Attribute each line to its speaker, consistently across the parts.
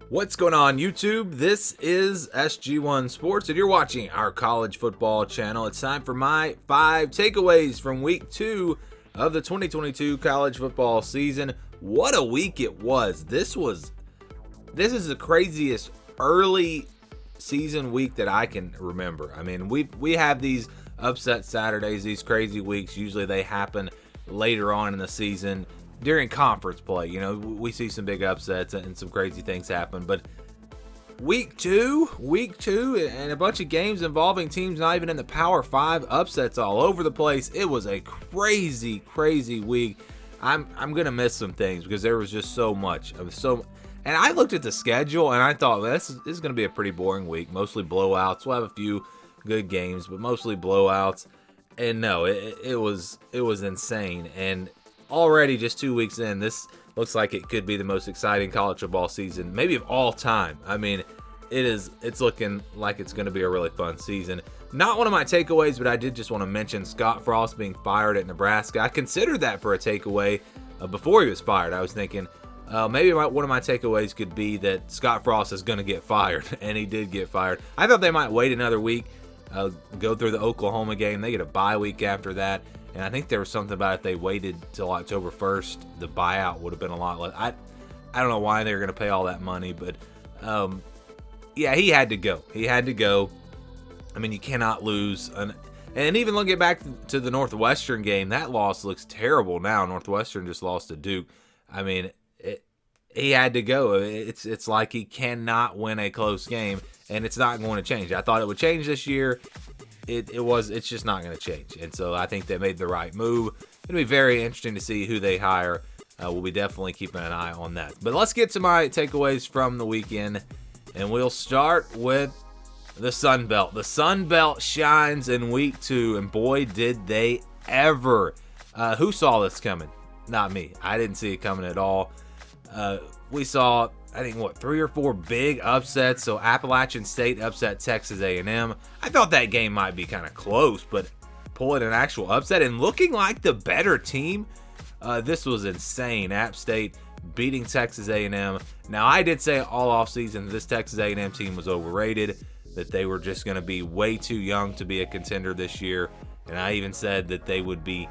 Speaker 1: What's going on, YouTube? This is SG1 Sports, and you're watching our college football channel. It's time for my 5 takeaways from week 2 of the 2022 college football season. What a week it was. This is the craziest early season week that I can remember. I mean, we have these upset Saturdays, these crazy weeks. Usually they happen later on in the season. During conference play, we see some big upsets and some crazy things happen. But week two, and a bunch of games involving teams not even in the Power 5, upsets all over the place. It was a crazy, crazy week. I'm gonna miss some things because there was just so much. And I looked at the schedule and I thought, this is gonna be a pretty boring week. Mostly blowouts. We'll have a few good games, but mostly blowouts. And no, it was insane. And already just 2 weeks in, this looks like it could be the most exciting college football season, maybe of all time. I mean, it's looking like it's going to be a really fun season. Not one of my takeaways, but I did just want to mention Scott Frost being fired at Nebraska. I considered that for a takeaway before he was fired. I was thinking maybe one of my takeaways could be that Scott Frost is going to get fired, and he did get fired. I thought they might wait another week, go through the Oklahoma game. They get a bye week after that. And I think there was something about it. They waited till October 1st. The buyout would have been a lot less. I don't know why they were going to pay all that money, but yeah, he had to go. He had to go. I mean, you cannot lose. And even looking back to the Northwestern game, that loss looks terrible now. Northwestern just lost to Duke. I mean, he had to go. It's like he cannot win a close game, and it's not going to change. I thought it would change this year. It's just not going to change. And so I think they made the right move. It'll be very interesting to see who they hire. We'll be definitely keeping an eye on that. But let's get to my takeaways from the weekend. And we'll start with the Sun Belt. The Sun Belt shines in week 2. And boy, did they ever. Who saw this coming? Not me. I didn't see it coming at all. We saw, I think, 3 or 4 big upsets. So Appalachian State upset Texas A&M. I thought that game might be kind of close, but pulling an actual upset and looking like the better team, this was insane. App State beating Texas A&M. Now, I did say all offseason this Texas A&M team was overrated, that they were just going to be way too young to be a contender this year. And I even said that they would be,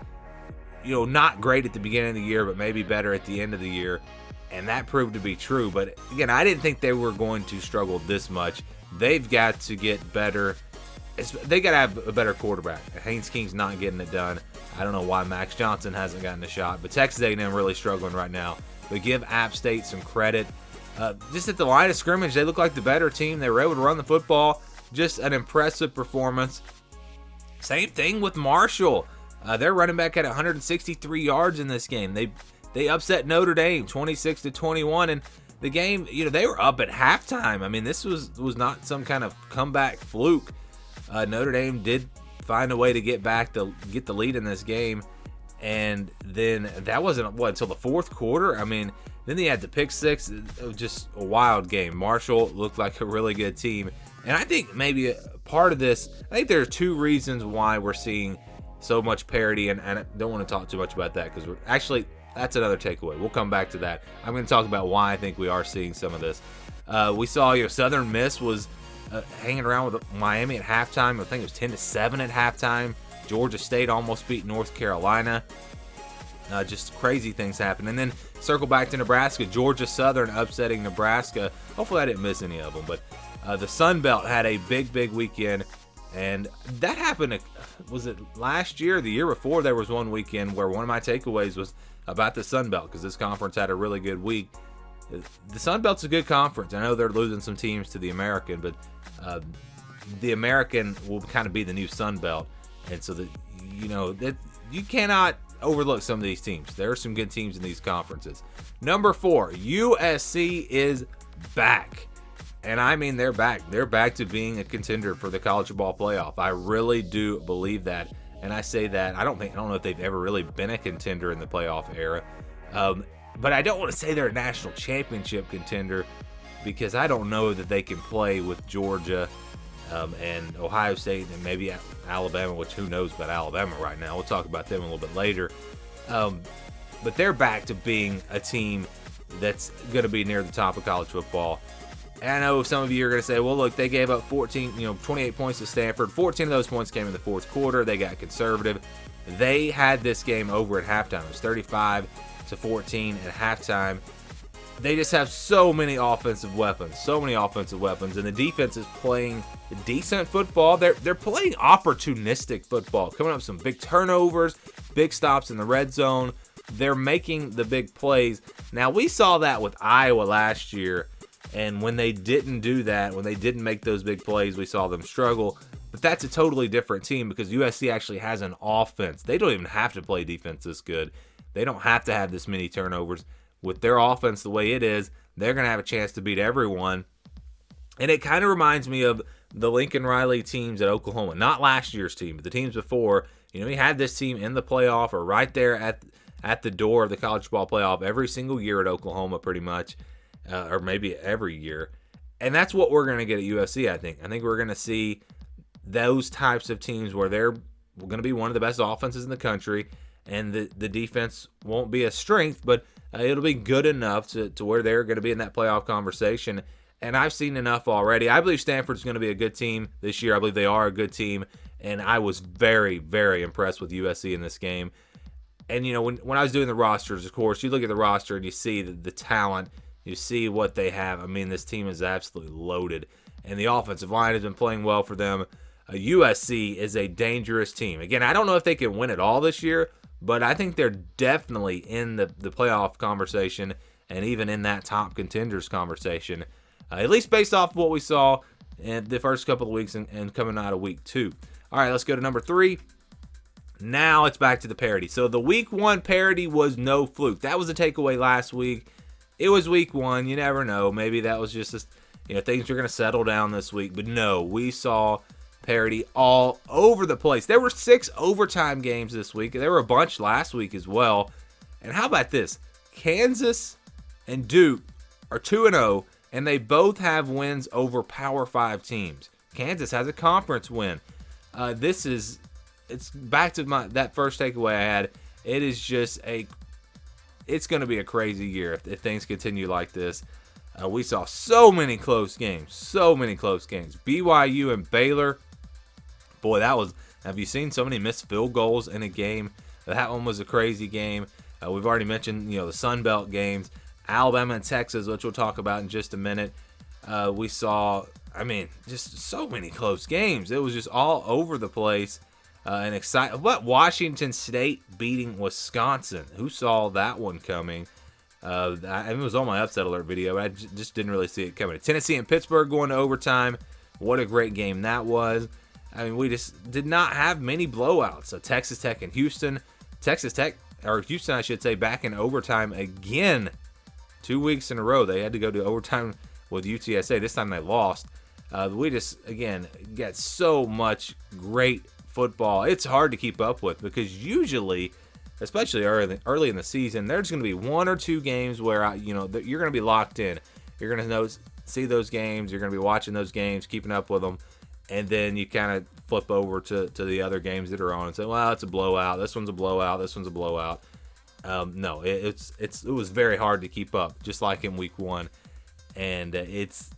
Speaker 1: not great at the beginning of the year, but maybe better at the end of the year. And that proved to be true. But again, I didn't think they were going to struggle this much. They've got to get better. They got to have a better quarterback. Haynes King's not getting it done. I don't know why Max Johnson hasn't gotten a shot. But Texas A&M really struggling right now. But give App State some credit. Just at the line of scrimmage, they look like the better team. They were able to run the football. Just an impressive performance. Same thing with Marshall. Their running back had 163 yards in this game. They upset Notre Dame 26-21, and the game, they were up at halftime. I mean, this was not some kind of comeback fluke. Notre Dame did find a way to get the lead in this game, and then that wasn't until the fourth quarter. I mean, then they had the pick six. It was just a wild game. Marshall looked like a really good team, and I think maybe a part of this, I think there are 2 reasons why we're seeing so much parity, and I don't want to talk too much about that because we're actually. That's another takeaway. We'll come back to that. I'm going to talk about why I think we are seeing some of this. We saw Southern Miss was hanging around with Miami at halftime. I think it was 10-7 at halftime. Georgia State almost beat North Carolina. Just crazy things happen. And then circle back to Nebraska. Georgia Southern upsetting Nebraska. Hopefully I didn't miss any of them. But the Sun Belt had a big, big weekend. And that happened, was it last year or the year before? There was one weekend where one of my takeaways was about the Sun Belt because this conference had a really good week. The Sun Belt's a good conference. I know they're losing some teams to the American, but the American will kind of be the new Sun Belt. And so that you cannot overlook some of these teams. There are some good teams in these conferences. Number 4, USC is back. And I mean, they're back. They're back to being a contender for the college football playoff. I really do believe that. And I say that I don't know if they've ever really been a contender in the playoff era. But I don't want to say they're a national championship contender because I don't know that they can play with Georgia and Ohio State and maybe Alabama, which who knows about Alabama right now. We'll talk about them a little bit later. But they're back to being a team that's going to be near the top of college football. And I know some of you are going to say, well, look, they gave up 28 points to Stanford. 14 of those points came in the fourth quarter. They got conservative. They had this game over at halftime. It was 35-14 at halftime. They just have so many offensive weapons, and the defense is playing decent football. They're playing opportunistic football, coming up with some big turnovers, big stops in the red zone. They're making the big plays. Now, we saw that with Iowa last year, and when they didn't do that, when they didn't make those big plays, we saw them struggle. But that's a totally different team because USC actually has an offense. They don't even have to play defense this good. They don't have to have this many turnovers. With their offense the way it is, they're going to have a chance to beat everyone. And it kind of reminds me of the Lincoln Riley teams at Oklahoma. Not last year's team, but the teams before. He had this team in the playoff or right there at the door of the college football playoff every single year at Oklahoma pretty much, or maybe every year. And that's what we're going to get at USC, I think. I think we're going to see those types of teams where they're going to be one of the best offenses in the country, and the defense won't be a strength, but it'll be good enough to where they're going to be in that playoff conversation. And I've seen enough already. I believe Stanford's going to be a good team this year. I believe they are a good team, and I was very, very impressed with USC in this game. And, when I was doing the rosters, of course, you look at the roster and you see the talent. You see what they have. I mean, this team is absolutely loaded, and the offensive line has been playing well for them. USC is a dangerous team. Again, I don't know if they can win it all this year, but I think they're definitely in the playoff conversation and even in that top contenders conversation, at least based off what we saw in the first couple of weeks and coming out of week 2. All right, let's go to number 3. Now it's back to the parity. So the week 1 parity was no fluke. That was a takeaway last week. It was week 1. You never know. Maybe that was just things are going to settle down this week. But no, we saw parity all over the place. There were 6 overtime games this week. There were a bunch last week as well. And how about this? Kansas and Duke are 2-0, and they both have wins over Power 5 teams. Kansas has a conference win. It's back to that first takeaway I had. It is just it's going to be a crazy year if things continue like this. We saw so many close games. BYU and Baylor. Boy, have you seen so many missed field goals in a game? That one was a crazy game. We've already mentioned, the Sun Belt games. Alabama and Texas, which we'll talk about in just a minute. We saw, just so many close games. It was just all over the place. And exciting. What, Washington State beating Wisconsin? Who saw that one coming? It was on my upset alert video. I just didn't really see it coming. Tennessee and Pittsburgh going to overtime. What a great game that was. We just did not have many blowouts. So Texas Tech and Houston. Houston, I should say, back in overtime again. 2 weeks in a row. They had to go to overtime with UTSA. This time they lost. We just, again, got so much great football. It's hard to keep up with because usually, especially early in the season, there's going to be 1 or 2 games where you're going to be locked in. You're going to see those games. You're going to be watching those games, keeping up with them, and then you kind of flip over to the other games that are on and say, well, it's a blowout. This one's a blowout. This one's a blowout. No, it was very hard to keep up, just like in week 1, and it's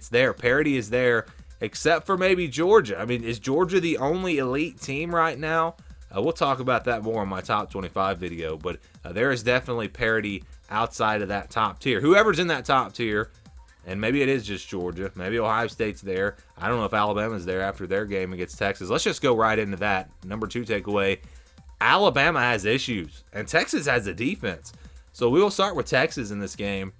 Speaker 1: there. Parity is there. Except for maybe Georgia. Is Georgia the only elite team right now? We'll talk about that more in my top 25 video, but there is definitely parity outside of that top tier. Whoever's in that top tier, and maybe it is just Georgia. Maybe Ohio State's there. I don't know if Alabama's there after their game against Texas. Let's just go right into that. Number 2 takeaway. Alabama has issues, and Texas has a defense. So we will start with Texas in this game.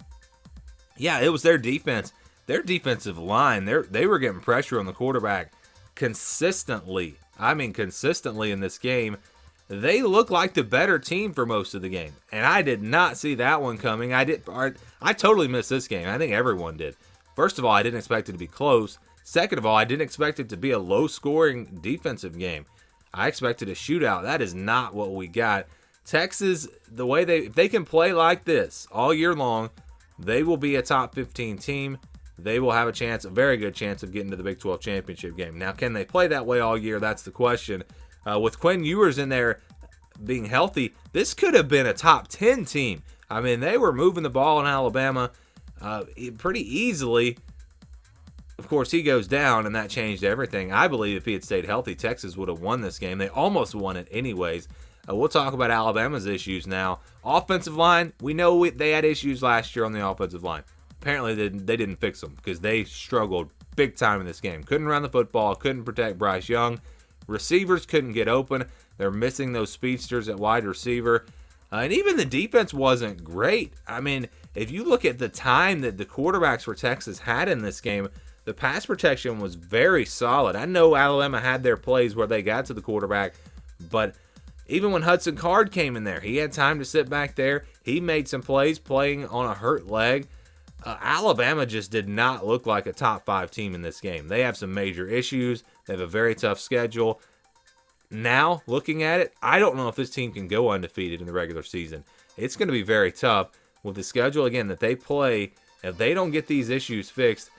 Speaker 1: Yeah, it was their defense. Their defensive line, they were getting pressure on the quarterback consistently. Consistently in this game. They look like the better team for most of the game. And I did not see that one coming. I totally missed this game. I think everyone did. First of all, I didn't expect it to be close. Second of all, I didn't expect it to be a low-scoring defensive game. I expected a shootout. That is not what we got. Texas, if they can play like this all year long, they will be a top 15 team. They will have a very good chance of getting to the Big 12 championship game. Now, can they play that way all year? That's the question. With Quinn Ewers in there being healthy, this could have been a top 10 team. They were moving the ball in Alabama pretty easily. of course, he goes down, and that changed everything. I believe if he had stayed healthy, Texas would have won this game. They almost won it anyways. We'll talk about Alabama's issues now. Offensive line, we know they had issues last year on the offensive line. Apparently, they didn't fix them because they struggled big time in this game. Couldn't run the football, couldn't protect Bryce Young. Receivers couldn't get open. They're missing those speedsters at wide receiver. And even the defense wasn't great. I mean, if you look at the time that the quarterbacks for Texas had in this game, the pass protection was very solid. I know Alabama had their plays where they got to the quarterback, but even when Hudson Card came in there, he had time to sit back there. He made some plays playing on a hurt leg. Alabama just did not look like a top 5 team in this game. They have some major issues. They have a very tough schedule. Now, looking at it, I don't know if this team can go undefeated in the regular season. It's going to be very tough with the schedule, again, that they play. If they don't get these issues fixed,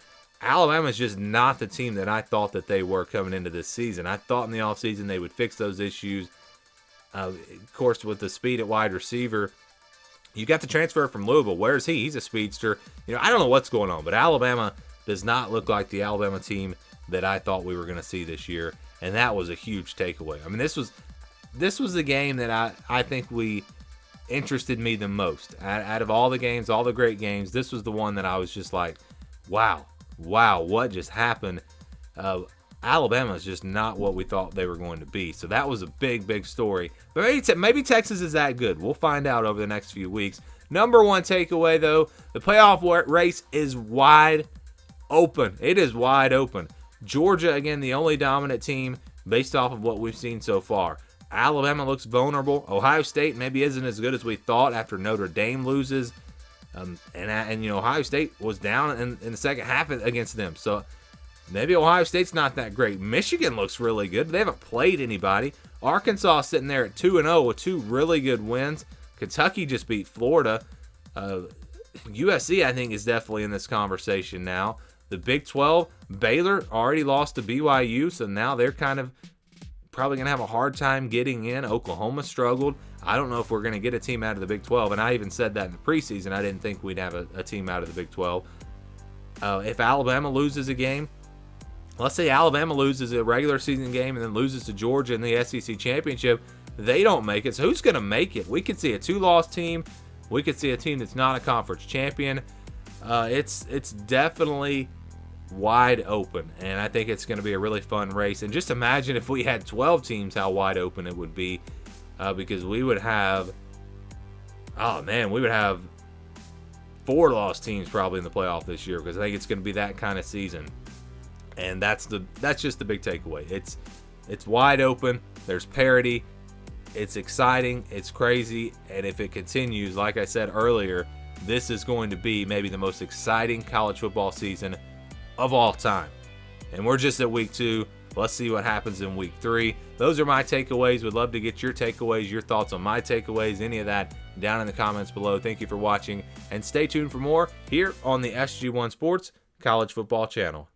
Speaker 1: Alabama's just not the team that I thought that they were coming into this season. I thought in the offseason they would fix those issues. Of course, with the speed at wide receiver, you got the transfer from Louisville. Where's he? He's a speedster. I don't know what's going on, but Alabama does not look like the Alabama team that I thought we were going to see this year, and that was a huge takeaway. I mean, this was the game that I think interested me the most. Out of all the games, all the great games, this was the one that I was just like, wow, what just happened? Alabama is just not what we thought they were going to be. So that was a big story. But maybe Texas is that good. We'll find out over the next few weeks. Number one takeaway, though, the playoff race is wide open. It is wide open. Georgia, again, the only dominant team based off of what we've seen so far. Alabama looks vulnerable. Ohio State maybe isn't as good as we thought after Notre Dame loses. And Ohio State was down in the second half against them. So maybe Ohio State's not that great. Michigan looks really good. They haven't played anybody. Arkansas sitting there at 2-0 with 2 really good wins. Kentucky just beat Florida. USC, I think, is definitely in this conversation now. The Big 12, Baylor already lost to BYU, so now they're kind of probably going to have a hard time getting in. Oklahoma struggled. I don't know if we're going to get a team out of the Big 12, and I even said that in the preseason. I didn't think we'd have a team out of the Big 12. If Alabama loses a game, let's say Alabama loses a regular season game and then loses to Georgia in the SEC championship, they don't make it. So who's going to make it? We could see a 2-loss team. We could see a team that's not a conference champion. It's definitely wide open, and I think it's going to be a really fun race. And just imagine if we had 12 teams, how wide open it would be, because we would have 4-loss teams probably in the playoff this year, because I think it's going to be that kind of season. And that's just the big takeaway. It's wide open. There's parity. It's exciting. It's crazy. And if it continues, like I said earlier, this is going to be maybe the most exciting college football season of all time. And we're just at week 2. Let's see what happens in week 3. Those are my takeaways. Would love to get your takeaways, your thoughts on my takeaways, any of that down in the comments below. Thank you for watching, and stay tuned for more here on the SG1 Sports College Football Channel.